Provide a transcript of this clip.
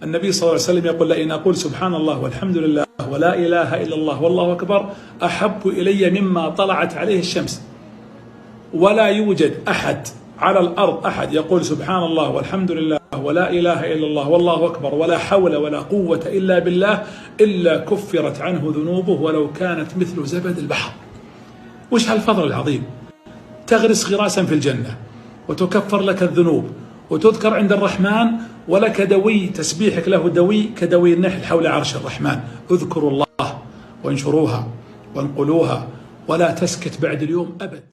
النبي صلى الله عليه وسلم يقول: لئن أقول سبحان الله والحمد لله ولا إله إلا الله والله أكبر أحب إلي مما طلعت عليه الشمس. ولا يوجد أحد على الأرض أحد يقول سبحان الله والحمد لله ولا إله إلا الله والله أكبر ولا حول ولا قوة إلا بالله إلا كفرت عنه ذنوبه ولو كانت مثل زبد البحر. وش هالفضل العظيم! تغرس غراسا في الجنة، وتكفر لك الذنوب، وتذكر عند الرحمن، ولك دوي تسبيحك له دوي كدوي النحل حول عرش الرحمن. اذكروا الله وانشروها وانقلوها ولا تسكت بعد اليوم أبد.